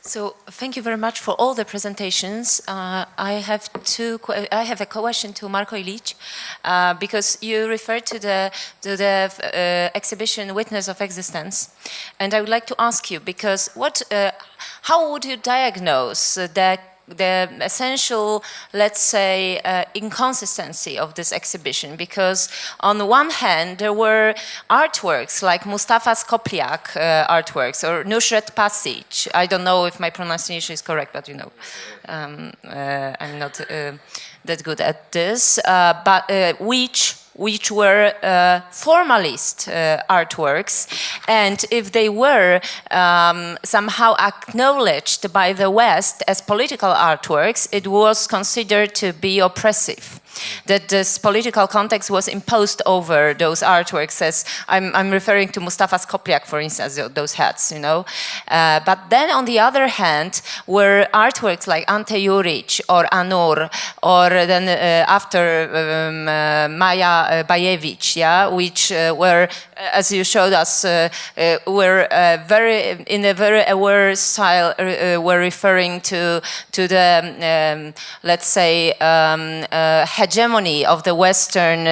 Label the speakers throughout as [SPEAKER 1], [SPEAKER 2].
[SPEAKER 1] So thank you very much for all the presentations. I have a question to Marko Ilic, because you referred to the exhibition Witness of Existence, and I would like to ask you, because how would you diagnose the essential, let's say, inconsistency of this exhibition? Because on the one hand, there were artworks like Mustafa Skopliak artworks or Nusret Passage. I don't know if my pronunciation is correct, but I'm not that good at this, but which were formalist artworks, and if they were somehow acknowledged by the West as political artworks, it was considered to be oppressive. That this political context was imposed over those artworks, as I'm referring to Mustafa Skopliak, for instance, those hats, But then on the other hand, were artworks like Ante Juric or Anur, or then after Maja Bajevic, which were, as you showed us, were in a very aware style, were referring to the, let's say, hegemony of the Western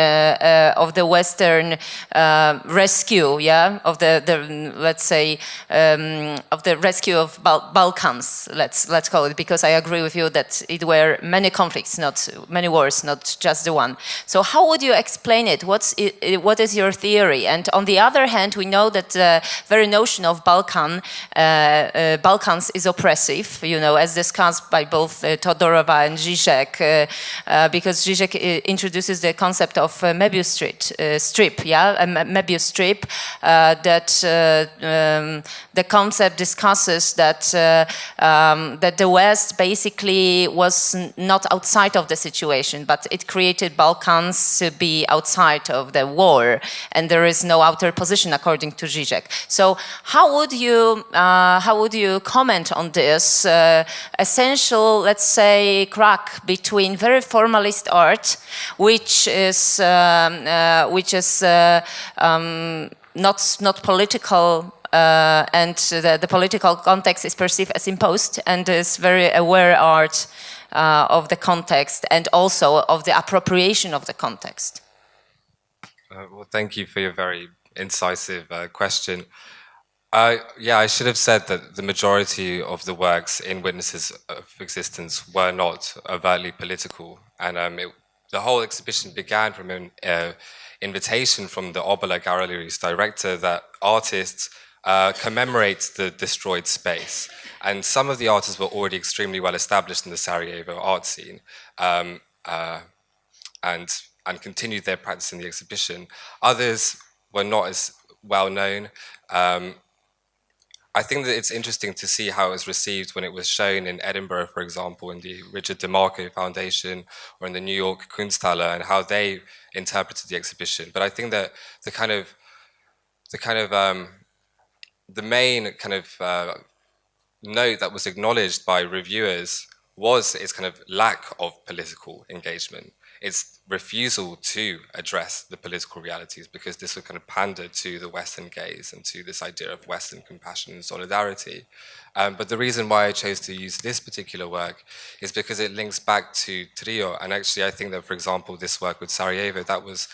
[SPEAKER 1] rescue, of the let's say of the rescue of Balkans. Let's call it, because I agree with you that it were many conflicts, not many wars, not just the one. So how would you explain it? What is your theory? And on the other hand, we know that the very notion of Balkans is oppressive, as discussed by both Todorova and Zizek, because Zizek introduces the concept of Möbius strip, a Möbius strip, that the concept discusses that the West basically was not outside of the situation, but it created Balkans to be outside of the war, and there is no outer position, according to Zizek. So how would you comment on this essential, let's say, crack between very formalist art, which is not political, and the political context is perceived as imposed, and is very aware art of the context and also of the appropriation of the context?
[SPEAKER 2] Well, thank you for your very incisive question. Yeah, I should have said that the majority of the works in Witnesses of Existence were not overtly political, and the whole exhibition began from an invitation from the Obola Gallery's director that artists commemorate the destroyed space. And some of the artists were already extremely well established in the Sarajevo art scene, and continued their practice in the exhibition. Others were not as well known. I think that it's interesting to see how it was received when it was shown in Edinburgh, for example, in the Richard DeMarco Foundation, or in the New York Kunsthalle, and how they interpreted the exhibition. But I think that the main kind of note that was acknowledged by reviewers was its kind of lack of political engagement, its refusal to address the political realities, because this would kind of pander to the Western gaze and to this idea of Western compassion and solidarity. But the reason why I chose to use this particular work is because it links back to Trio. And actually, I think that, for example, this work with Sarajevo, that was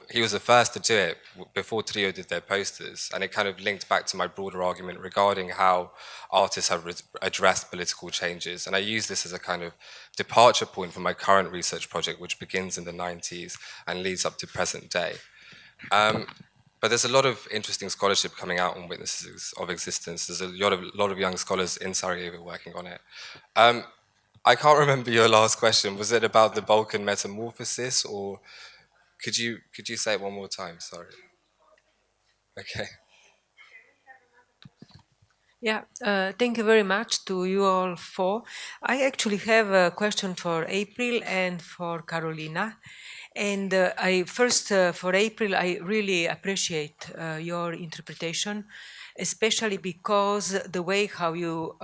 [SPEAKER 2] he was the first to do it before Trio did their posters, and it kind of linked back to my broader argument regarding how artists have addressed political changes. And I use this as a kind of departure point for my current research project, which begins in the 90s and leads up to present day. But there's a lot of interesting scholarship coming out on Witnesses of Existence. There's a lot of young scholars in Sarajevo working on it. I can't remember your last question. Was it about the Balkan metamorphosis, or could you say it one more time? Sorry. Okay.
[SPEAKER 3] Yeah, thank you very much to you all four. I actually have a question for April and for Carolina. And for April, I really appreciate your interpretation, especially because the way how you,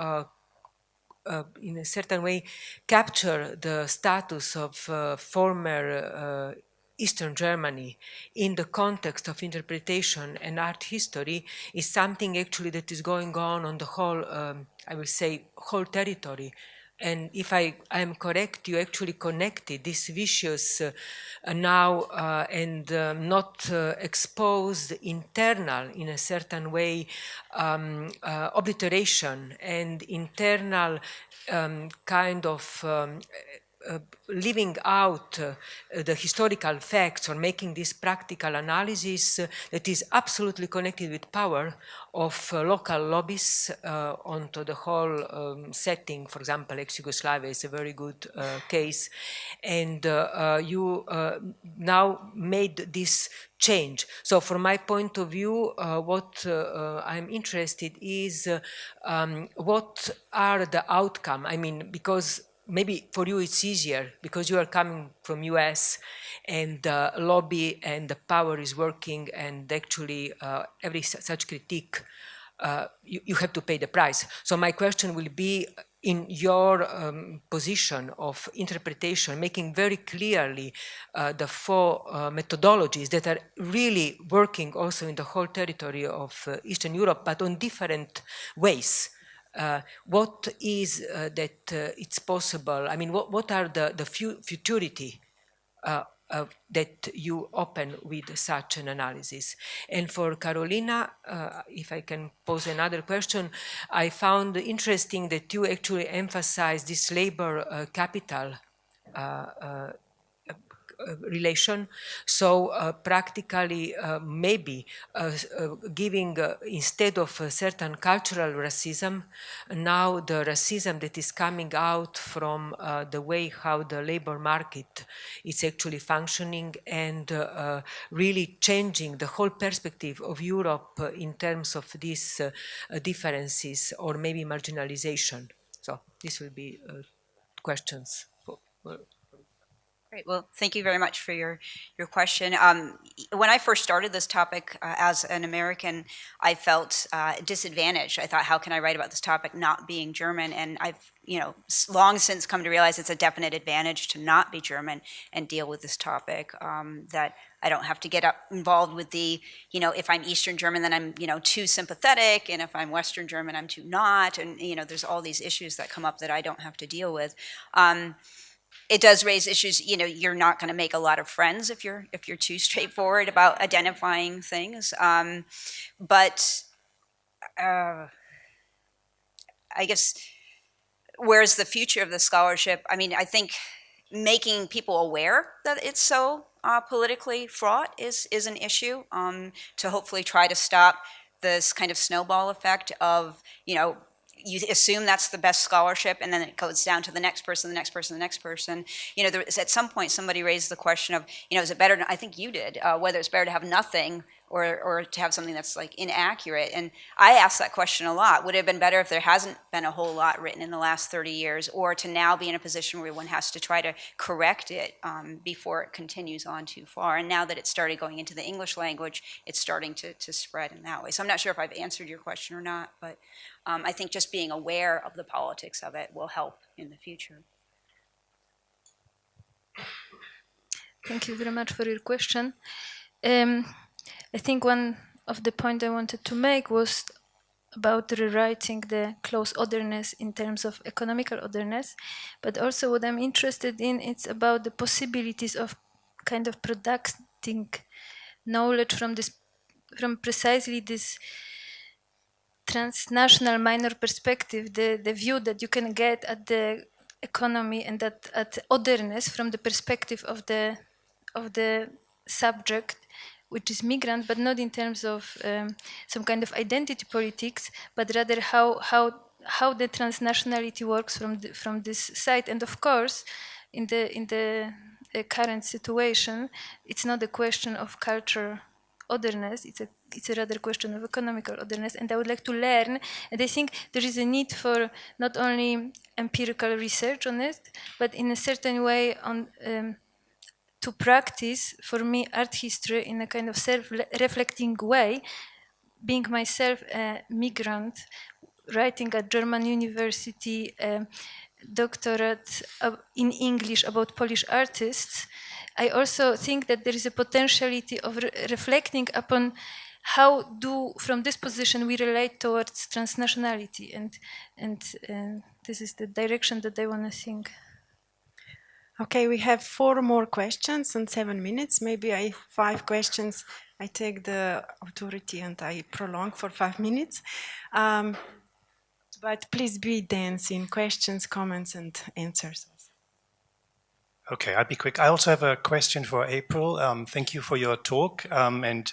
[SPEAKER 3] in a certain way, capture the status of former Eastern Germany in the context of interpretation and art history is something actually that is going on the whole, I will say, whole territory. And if I am correct, you actually connected this vicious now and not exposed internal, in a certain way, obliteration and internal kind of leaving out the historical facts or making this practical analysis that is absolutely connected with power of local lobbies onto the whole setting. For example, ex-Yugoslavia is a very good case. And you now made this change. So from my point of view, what I'm interested is what are the outcome? I mean, because maybe for you it's easier because you are coming from US and the lobby and the power is working, and actually every such critique you have to pay the price. So my question will be, in your position of interpretation, making very clearly the four methodologies that are really working also in the whole territory of Eastern Europe, but on different ways. What is that it's possible? I mean, what are the futurity that you open with such an analysis? And for Carolina, if I can pose another question, I found interesting that you actually emphasize this labor capital relation. So practically maybe giving instead of a certain cultural racism, now the racism that is coming out from the way how the labor market is actually functioning and really changing the whole perspective of Europe in terms of these differences or maybe marginalization. So this will be questions.
[SPEAKER 4] Great. Well, thank you very much for your question. When I first started this topic as an American, I felt disadvantaged. I thought, how can I write about this topic not being German? And I've long since come to realize it's a definite advantage to not be German and deal with this topic. That I don't have to get involved with the, if I'm Eastern German, then I'm, too sympathetic, and if I'm Western German, I'm too not. And there's all these issues that come up that I don't have to deal with. It does raise issues. You're not going to make a lot of friends if you're too straightforward about identifying things. But I guess, where's the future of the scholarship? I mean, I think making people aware that it's so politically fraught is an issue, to hopefully try to stop this kind of snowball effect of, you assume that's the best scholarship, and then it goes down to the next person, the next person, the next person. At some point, somebody raised the question of, is it better? I think you did, whether it's better to have nothing or to have something that's like inaccurate. And I ask that question a lot. Would it have been better if there hasn't been a whole lot written in the last 30 years, or to now be in a position where one has to try to correct it before it continues on too far? And now that it started going into the English language, it's starting to spread in that way. So I'm not sure if I've answered your question or not, but I think just being aware of the politics of it will help in the future.
[SPEAKER 5] Thank you very much for your question. I think one of the points I wanted to make was about rewriting the close otherness in terms of economical otherness, but also what I'm interested in, it's about the possibilities of kind of producing knowledge from precisely this transnational minor perspective, the view that you can get at the economy and at otherness from the perspective of the subject, which is migrant, but not in terms of some kind of identity politics, but rather how the transnationality works from this side. And of course, in the current situation, it's not a question of culture otherness, it's a rather question of economical otherness, and I would like to learn, and I think there is a need for not only empirical research on it, but in a certain way on to practice, for me, art history in a kind of self-reflecting way, being myself a migrant, writing at German university, doctorate in English about Polish artists, I also think that there is a potentiality of reflecting upon how do, from this position, we relate towards transnationality, and this is the direction that I want to think.
[SPEAKER 6] Okay, we have 4 more questions and 7 minutes. Maybe 5 questions. I take the authority and I prolong for 5 minutes. But please be dense in questions, comments, and answers.
[SPEAKER 7] Okay, I'll be quick. I also have a question for April. Thank you for your talk. And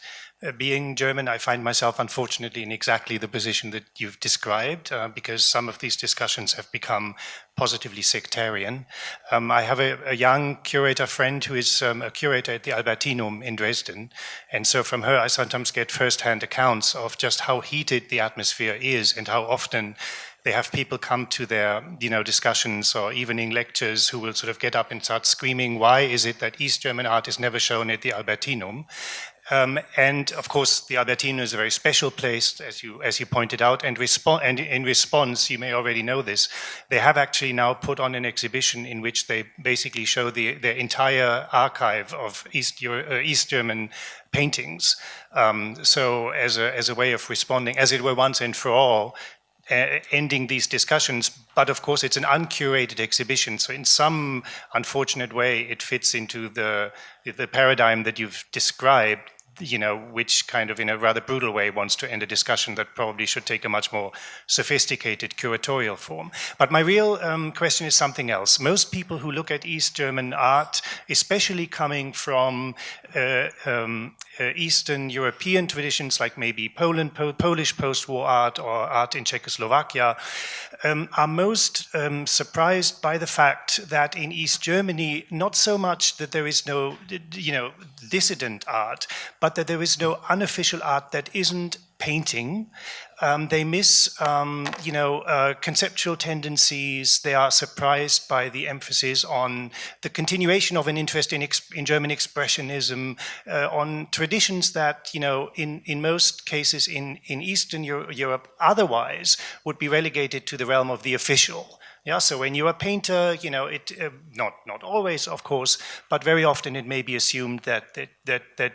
[SPEAKER 7] being German, I find myself unfortunately in exactly the position that you've described, because some of these discussions have become positively sectarian. I have a young curator friend who is a curator at the Albertinum in Dresden. And so from her, I sometimes get firsthand accounts of just how heated the atmosphere is and how often they have people come to their, discussions or evening lectures who will sort of get up and start screaming, why is it that East German art is never shown at the Albertinum? And of course, the Albertinum is a very special place, as you pointed out. And in response, you may already know this, they have actually now put on an exhibition in which they basically show their entire archive of East German paintings. So as a way of responding, as it were once and for all, ending these discussions, but of course it's an uncurated exhibition, so in some unfortunate way it fits into the paradigm that you've described, which kind of in a rather brutal way wants to end a discussion that probably should take a much more sophisticated curatorial form. But my real question is something else. Most people who look at East German art, especially coming from Eastern European traditions like maybe Polish post-war art or art in Czechoslovakia, are most surprised by the fact that in East Germany, not so much that there is no, dissident art, but that there is no unofficial art that isn't painting. They miss, conceptual tendencies. They are surprised by the emphasis on the continuation of an interest in German expressionism, on traditions that, in most cases in Eastern Europe otherwise would be relegated to the realm of the official. Yeah, so when you're a painter, not always, of course, but very often it may be assumed that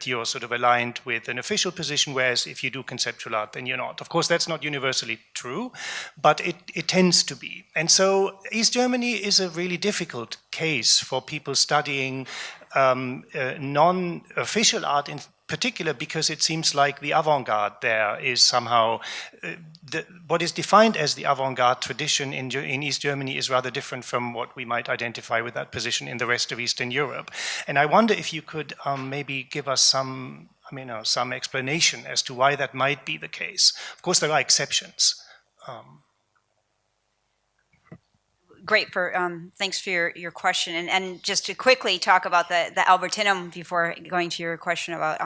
[SPEAKER 7] you're sort of aligned with an official position, whereas if you do conceptual art, then you're not. Of course, that's not universally true, but it tends to be. And so East Germany is a really difficult case for people studying non-official art in particular, because it seems like the avant-garde there is somehow, what is defined as the avant-garde tradition in East Germany is rather different from what we might identify with that position in the rest of Eastern Europe. And I wonder if you could maybe give us some explanation as to why that might be the case. Of course, there are exceptions.
[SPEAKER 4] Great, thanks for your question. And just to quickly talk about the Albertinum before going to your question about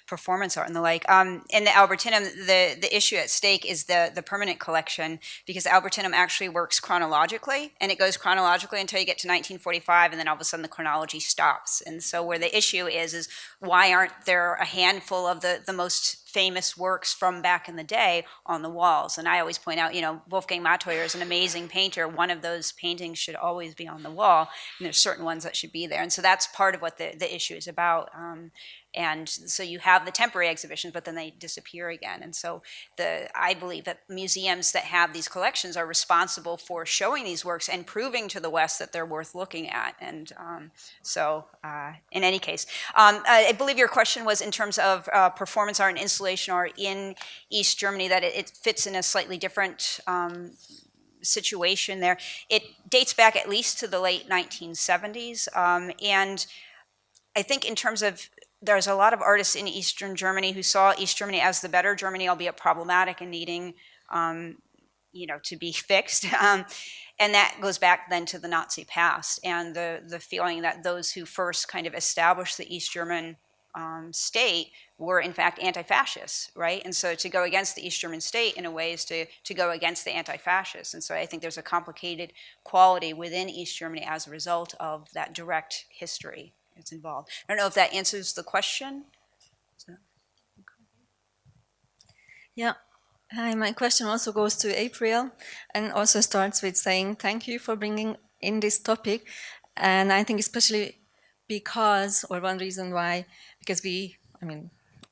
[SPEAKER 4] performance art and the like. In the Albertinum, the issue at stake is the permanent collection, because the Albertinum actually works chronologically, and it goes chronologically until you get to 1945, and then all of a sudden the chronology stops. And so where the issue is why aren't there a handful of the most famous works from back in the day on the walls? And I always point out, Wolfgang Mattheuer is an amazing painter. One of those paintings should always be on the wall, and there's certain ones that should be there. And so that's part of what the issue is about. And so you have the temporary exhibitions, but then they disappear again. And so I believe that museums that have these collections are responsible for showing these works and proving to the West that they're worth looking at. And in any case, I believe your question was in terms of performance art and installation art in East Germany, that it fits in a slightly different situation there. It dates back at least to the late 1970s. And I think in terms of, there's a lot of artists in Eastern Germany who saw East Germany as the better Germany, albeit problematic and needing, to be fixed. And that goes back then to the Nazi past and the feeling that those who first kind of established the East German state were in fact anti-fascists, right? And so to go against the East German state in a way is to go against the anti-fascists. And so I think there's a complicated quality within East Germany as a result of that direct history that's involved. I don't know if that answers the question.
[SPEAKER 5] Yeah.
[SPEAKER 8] Hi, my question also goes to April and also starts with saying thank you for bringing in this topic. And I think especially because, or one reason why, because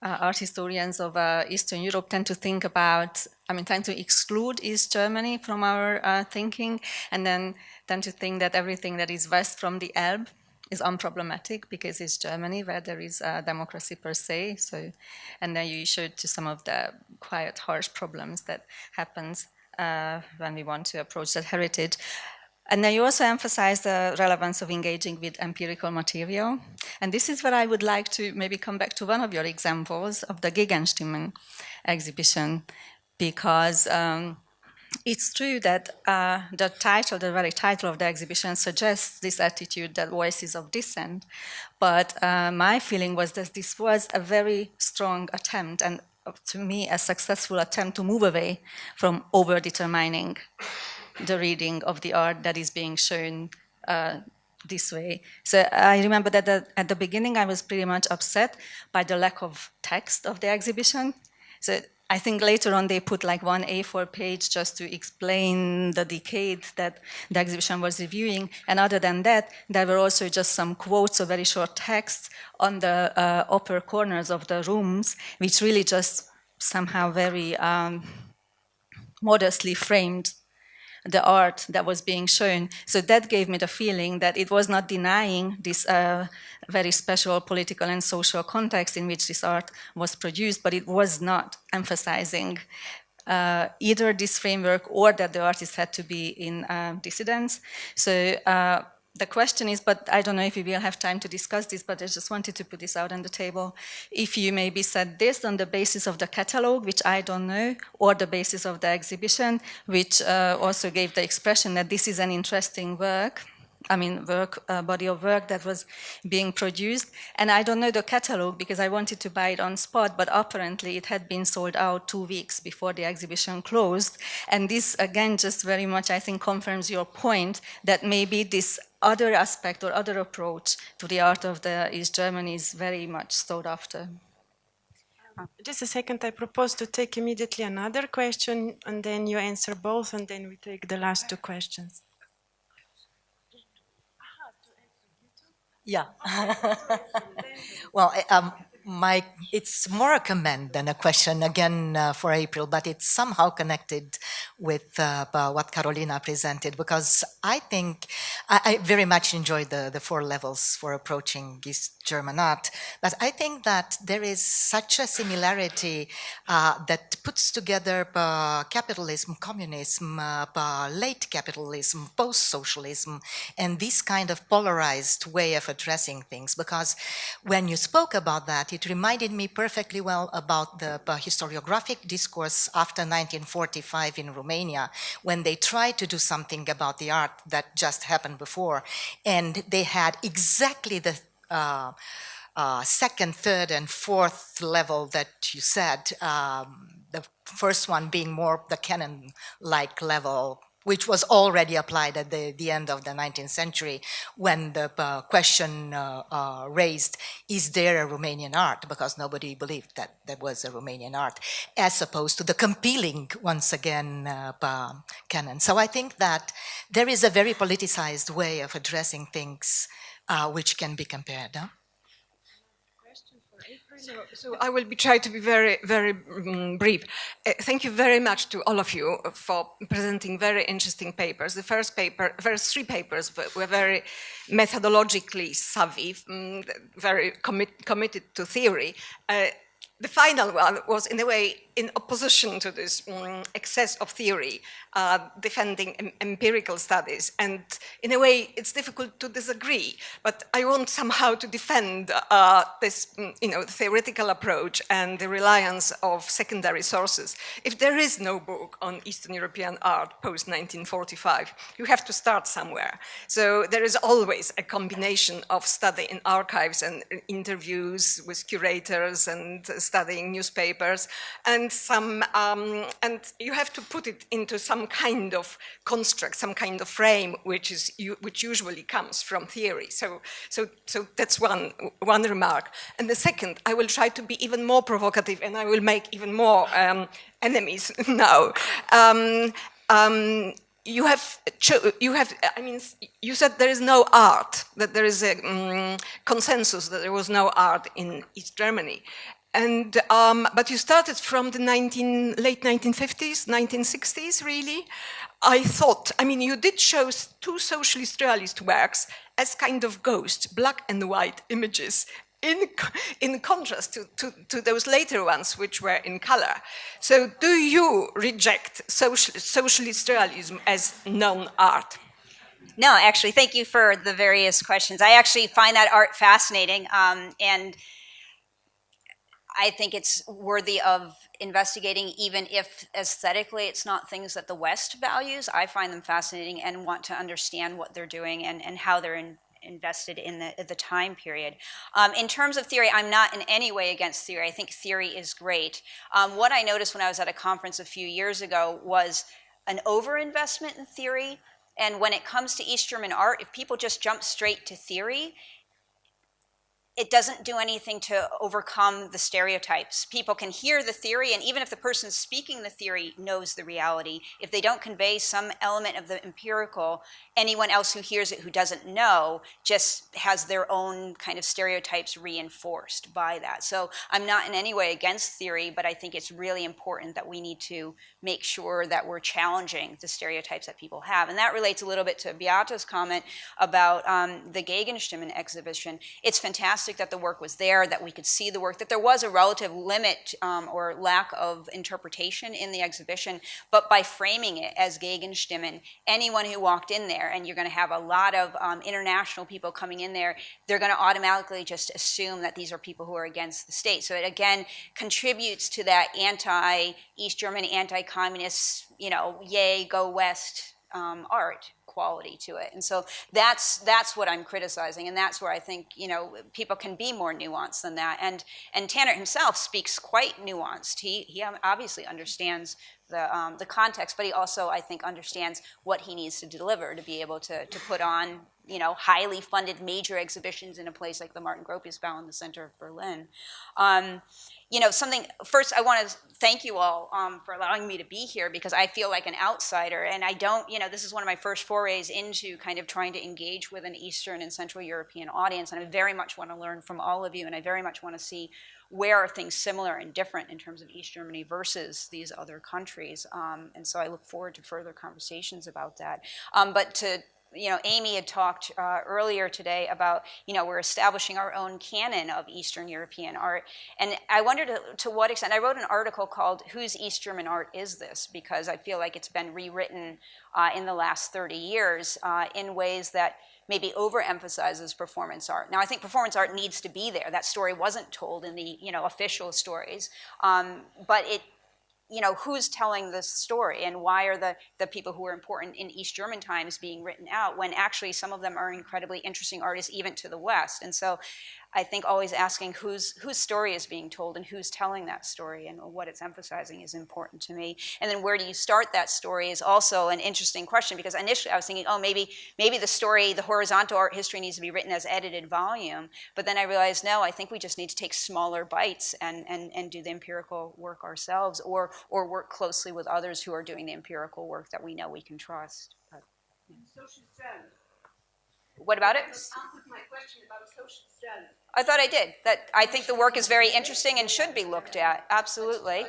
[SPEAKER 8] art historians of Eastern Europe tend to think about, tend to exclude East Germany from our thinking, and then tend to think that everything that is west from the Elbe is unproblematic because it's Germany where there is democracy per se. So, and then you showed to some of the quite harsh problems that happens when we want to approach that heritage. And then you also emphasize the relevance of engaging with empirical material. And this is where I would like to maybe come back to one of your examples of the Gegenstimmen exhibition, because it's true that the very title of the exhibition suggests this attitude that voices of dissent. But my feeling was that this was a very strong attempt, and to me, a successful attempt to move away from over-determining the reading of the art that is being shown this way. So I remember that at the beginning I was pretty much upset by the lack of text of the exhibition. So I think later on they put like one A4 page just to explain the decade that the exhibition was reviewing. And other than that, there were also just some quotes or very short texts on the upper corners of the rooms, which really just somehow very modestly framed the art that was being shown. So that gave me the feeling that it was not denying this very special political and social context in which this art was produced, but it was not emphasizing either this framework or that the artist had to be in dissidence. So the question is, but I don't know if we will have time to discuss this, but I just wanted to put this out on the table. If you maybe said this on the basis of the catalog, which I don't know, or the basis of the exhibition, which also gave the expression that this is an interesting work, body of work that was being produced. And I don't know the catalog because I wanted to buy it on spot, but apparently it had been sold out 2 weeks before the exhibition closed. And this, again, just very much, I think, confirms your point that maybe this other aspect or other approach to the art of the East Germany is very much sought after.
[SPEAKER 6] Just a second, I propose to take immediately another question, and then you answer both, and then we take the last 2 questions.
[SPEAKER 9] Yeah. Well, it's more a comment than a question again for April, but it's somehow connected with what Carolina presented, because I think I very much enjoyed the 4 levels for approaching East German art, but I think that there is such a similarity that puts together capitalism, communism, late capitalism, post-socialism, and this kind of polarized way of addressing things. Because when you spoke about that, it reminded me perfectly well about the historiographic discourse after 1945 in Romania, when they tried to do something about the art that just happened before, and they had exactly the second, third, and fourth level that you said, the first one being more the canon-like level, which was already applied at the end of the 19th century, when the question raised, is there a Romanian art? Because nobody believed that there was a Romanian art, as opposed to the compelling, once again, canon. So I think that there is a very politicized way of addressing things which can be compared. Huh?
[SPEAKER 3] So I will try to be very, very brief. Thank you very much to all of you for presenting very interesting papers. The first 3 papers were very methodologically savvy, very committed to theory. The final one was, in a way, in opposition to this excess of theory, defending empirical studies. And in a way, it's difficult to disagree. But I want somehow to defend this, theoretical approach and the reliance of secondary sources. If there is no book on Eastern European art post-1945, you have to start somewhere. So there is always a combination of study in archives and interviews with curators and studying newspapers. And
[SPEAKER 10] and and you have to put it into some kind of construct, some kind of frame, which usually comes from theory. So that's one remark. And the second, I will try to be even more provocative, and I will make even more enemies now. You said there is no art, that there is a consensus that there was no art in East Germany. And, but you started from the late 1950s, 1960s, really. I thought, you did show two socialist realist works as kind of ghosts, black and white images, in contrast to those later ones, which were in color. So do you reject socialist realism as non-art?
[SPEAKER 4] No, actually, thank you for the various questions. I actually find that art fascinating, and I think it's worthy of investigating, even if aesthetically it's not things that the West values. I find them fascinating and want to understand what they're doing and how they're invested in the time period. In terms of theory, I'm not in any way against theory. I think theory is great. What I noticed when I was at a conference a few years ago was an overinvestment in theory. And when it comes to East German art, if people just jump straight to theory, it doesn't do anything to overcome the stereotypes. People can hear the theory, and even if the person speaking the theory knows the reality, if they don't convey some element of the empirical, anyone else who hears it who doesn't know just has their own kind of stereotypes reinforced by that. So I'm not in any way against theory, but I think it's really important that we need to make sure that we're challenging the stereotypes that people have. And that relates a little bit to Beata's comment about the Gegenstimmen exhibition. It's fantastic that the work was there, that we could see the work, that there was a relative limit or lack of interpretation in the exhibition, but by framing it as Gegenstimmen, anyone who walked in there, and you're going to have a lot of international people coming in there, they're going to automatically just assume that these are people who are against the state. So it again contributes to that anti-East German, anti-communist, yay, go West art quality to it. And so that's what I'm criticizing, and that's where I think people can be more nuanced than that. And Tanner himself speaks quite nuanced. He obviously understands the context, but he also, I think, understands what he needs to deliver to be able to put on highly funded major exhibitions in a place like the Martin Gropiusbau in the center of Berlin. First I want to thank you all for allowing me to be here, because I feel like an outsider, and I don't, this is one of my first forays into kind of trying to engage with an Eastern and Central European audience, and I very much want to learn from all of you, and I very much want to see where are things similar and different in terms of East Germany versus these other countries, and so I look forward to further conversations about that. But to Amy had talked earlier today about, we're establishing our own canon of Eastern European art. And I wondered to what extent, I wrote an article called Whose East German Art Is This? Because I feel like it's been rewritten in the last 30 years in ways that maybe overemphasizes performance art. Now, I think performance art needs to be there. That story wasn't told in the official stories, but it, who's telling this story, and why are the people who are important in East German times being written out when actually some of them are incredibly interesting artists even to the West? And so I think always asking whose story is being told and who's telling that story and what it's emphasizing is important to me. And then where do you start that story is also an interesting question, because initially I was thinking, oh, maybe the story, the horizontal art history needs to be written as edited volume. But then I realized, no, I think we just need to take smaller bites and do the empirical work ourselves, or work closely with others who are doing the empirical work that we know we can trust. But,
[SPEAKER 10] social strategy.
[SPEAKER 4] What about it?
[SPEAKER 10] Answered my question about social strategy.
[SPEAKER 4] I thought I did. That I think the work is very interesting and should be looked at. Absolutely.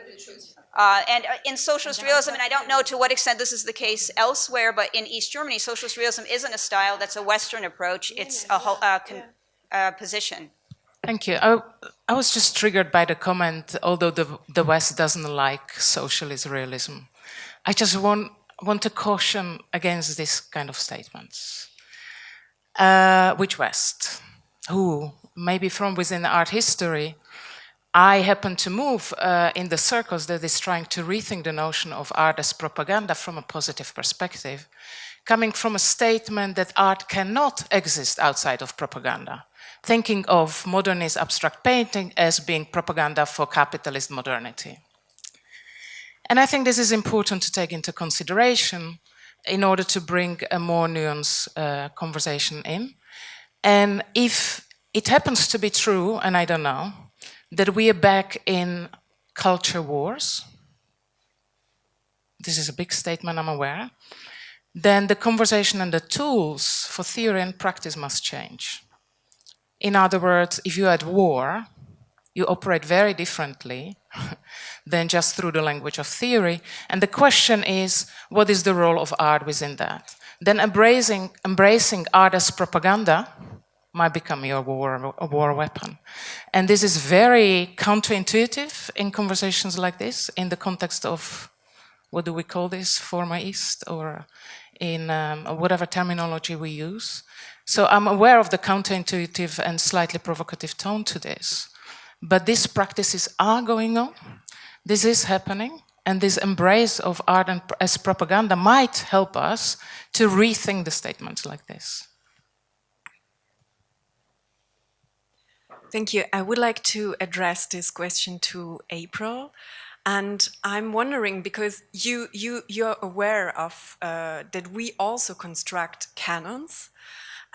[SPEAKER 4] And in socialist realism, and I don't know to what extent this is the case elsewhere, but in East Germany, socialist realism isn't a style that's a Western approach. It's a position.
[SPEAKER 11] Thank you. I was just triggered by the comment, although the West doesn't like socialist realism. I just want to caution against this kind of statements. Which West? Who? Maybe from within art history. I happen to move in the circles that is trying to rethink the notion of art as propaganda from a positive perspective, coming from a statement that art cannot exist outside of propaganda, thinking of modernist abstract painting as being propaganda for capitalist modernity. And I think this is important to take into consideration in order to bring a more nuanced conversation in. And if it happens to be true, and I don't know, that we are back in culture wars, this is a big statement, I'm aware, then the conversation and the tools for theory and practice must change. In other words, if you're at war, you operate very differently than just through the language of theory. And the question is, what is the role of art within that? Then embracing art as propaganda might become your war weapon. And this is very counterintuitive in conversations like this, in the context of, what do we call this, former East, or in whatever terminology we use. So I'm aware of the counterintuitive and slightly provocative tone to this. But these practices are going on. This is happening. And this embrace of art as propaganda might help us to rethink the statements like this.
[SPEAKER 6] Thank you. I would like to address this question to April. And I'm wondering, because you're aware of that we also construct canons.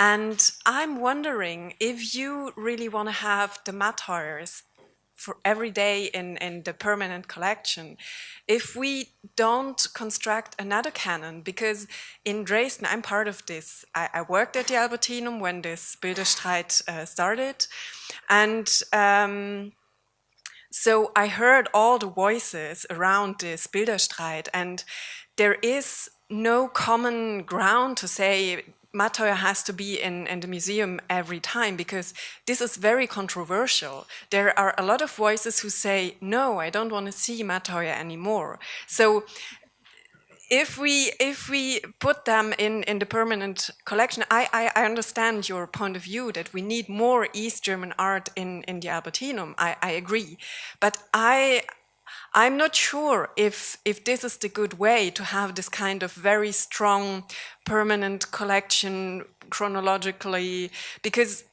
[SPEAKER 6] And I'm wondering if you really want to have the materials for every day in the permanent collection, if we don't construct another canon, because in Dresden, I'm part of this. I worked at the Albertinum when this Bilderstreit started. And so I heard all the voices around this Bilderstreit, and there is no common ground to say Matthäus has to be in the museum every time, because this is very controversial. There are a lot of voices who say, no, I don't want to see Matthäus anymore. So if we put them in the permanent collection, I understand your point of view that we need more East German art in the Albertinum. I agree. But I'm not sure if this is the good way to have this kind of very strong permanent collection chronologically, because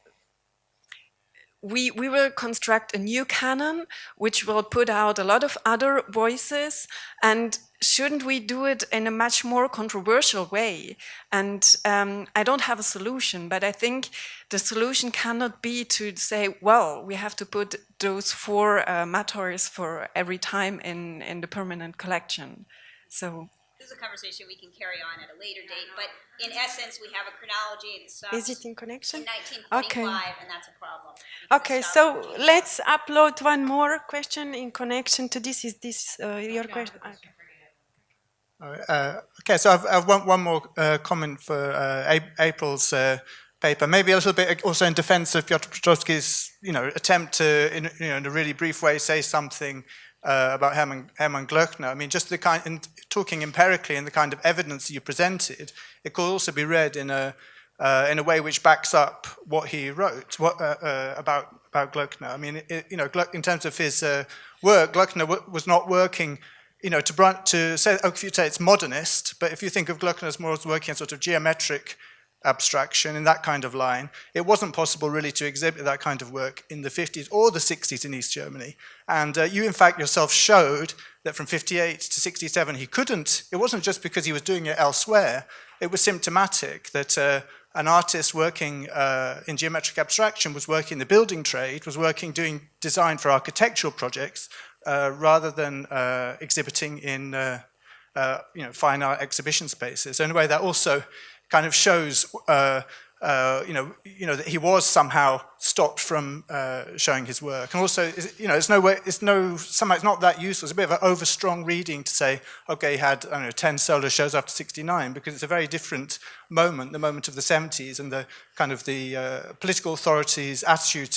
[SPEAKER 6] we will construct a new canon which will put out a lot of other voices, and shouldn't we do it in a much more controversial way? And I don't have a solution, but I think the solution cannot be to say, well, we have to put those 4 Matthäus for every time in the permanent collection. So
[SPEAKER 4] this is a conversation we can carry on at a later date, but in essence, we have a chronology and it stops.
[SPEAKER 6] Is it in connection?
[SPEAKER 4] In 1945,
[SPEAKER 6] okay.
[SPEAKER 4] And that's a problem.
[SPEAKER 6] Okay, so let's upload one more question in connection to this. Is this your question? Okay.
[SPEAKER 12] Okay, so I've one more comment for April's paper, maybe a little bit also in defense of Piotr Piotrowski's, attempt to, in a really brief way, say something about Hermann Glöckner. I mean, just talking empirically and the kind of evidence you presented, it could also be read in a way which backs up what he wrote about Glöckner. I mean, in terms of his work, Glöckner was not working, to say, if you say it's modernist, but if you think of Glöckner as more as working in sort of geometric abstraction in that kind of line, it wasn't possible really to exhibit that kind of work in the 50s or the 60s in East Germany. And you, in fact, yourself showed that from 58 to 67 he couldn't. It wasn't just because he was doing it elsewhere. It was symptomatic that an artist working in geometric abstraction was working in the building trade, was doing design for architectural projects, rather than exhibiting in fine art exhibition spaces. So in a way that also kind of shows that he was somehow stopped from showing his work. And also, it's not that useful. It's a bit of an overstrong reading to say, okay, he had 10 solo shows after 69, because it's a very different moment, the moment of the 70s, and the kind of the political authorities' attitude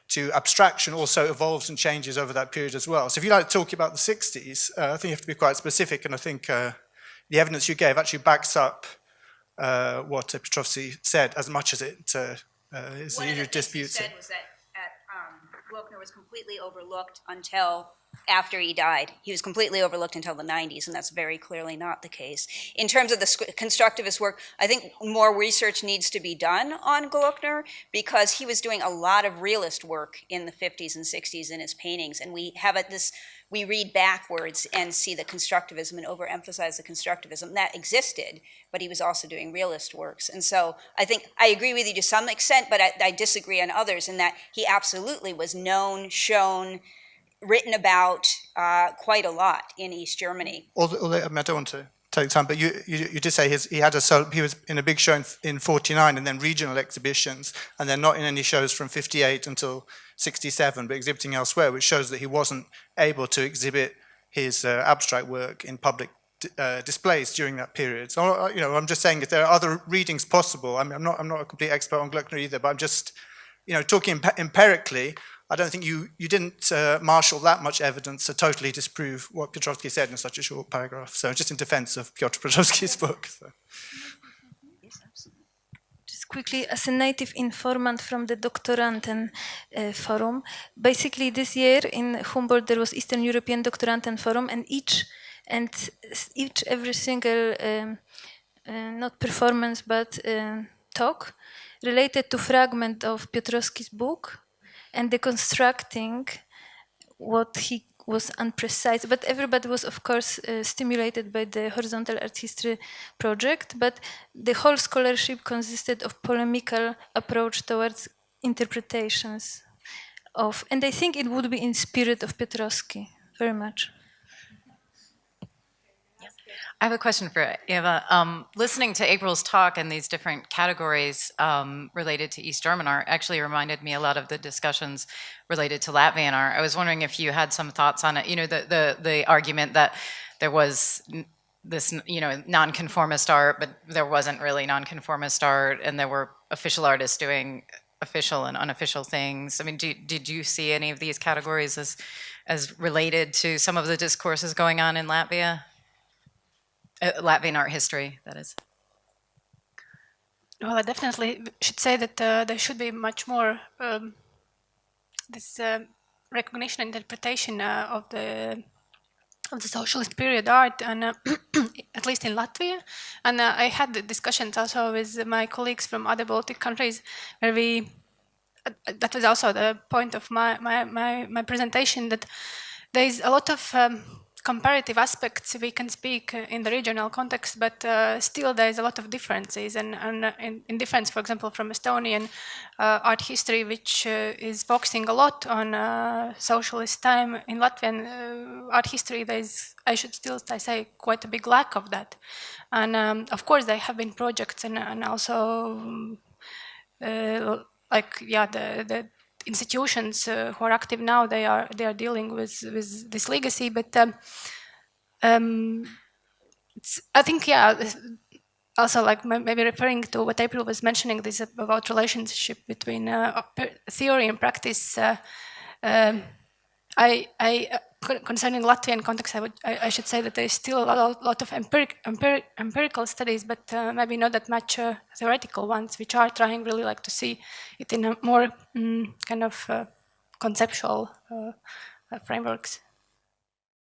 [SPEAKER 12] to abstraction also evolves and changes over that period as well. So if you like to talk about the 60s, I think you have to be quite specific, and I think the evidence you gave actually backs up what Piotrowski said, as much as it is
[SPEAKER 4] One of the things
[SPEAKER 12] disputes
[SPEAKER 4] he
[SPEAKER 12] it.
[SPEAKER 4] said was that at Gluckner was completely overlooked until after he died. He was completely overlooked until the 90s, and that's very clearly not the case. In terms of the constructivist work, I think more research needs to be done on Gluckner because he was doing a lot of realist work in the 50s and 60s in his paintings, and we read backwards and see the constructivism and overemphasize the constructivism that existed, but he was also doing realist works. And so I think I agree with you to some extent, but I disagree on others in that he absolutely was known, shown, written about quite a lot in East Germany.
[SPEAKER 12] Although I don't want to take time, but you did say he was in a big show in 49 and then regional exhibitions, and then not in any shows from 58 until 67, but exhibiting elsewhere, which shows that he wasn't able to exhibit his abstract work in public displays during that period. So I'm just saying if there are other readings possible. I mean, I'm not a complete expert on Gluckner either, but I'm just talking empirically. I don't think you didn't marshal that much evidence to totally disprove what Piotrowski said in such a short paragraph. So just in defense of Piotr Piotrowski's book. So.
[SPEAKER 5] Just quickly, as a native informant from the Doktoranten Forum, basically this year in Humboldt there was Eastern European Doktoranten Forum, and every single not performance but talk related to fragment of Piotrowski's book and deconstructing what he was unprecise. But everybody was, of course, stimulated by the Horizontal Art History project, but the whole scholarship consisted of polemical approach towards interpretations of, and I think it would be in spirit of Piotrowski, very much.
[SPEAKER 13] I have a question for Eva. Listening to April's talk and these different categories related to East German art actually reminded me a lot of the discussions related to Latvian art. I was wondering if you had some thoughts on it. The argument that there was this, nonconformist art, but there wasn't really nonconformist art, and there were official artists doing official and unofficial things. I mean, did you see any of these categories as related to some of the discourses going on in Latvia? Latvian art history, that is.
[SPEAKER 14] Well, I definitely should say that there should be much more this recognition and interpretation of the socialist period art, and at least in Latvia. And I had the discussions also with my colleagues from other Baltic countries, where that was also the point of my presentation, that there is a lot of comparative aspects we can speak in the regional context, but still there is a lot of differences. And in difference, for example, from Estonian art history, which is focusing a lot on socialist time, in Latvian art history, there is, I say, quite a big lack of that. And of course, there have been projects and also the institutions who are active now, they are dealing with this legacy, but I think also like maybe referring to what April was mentioning, this about relationship between theory and practice. Concerning Latvian context, I should say that there is still a lot of empirical studies, but maybe not that much theoretical ones, which are trying really like to see it in a more kind of conceptual frameworks.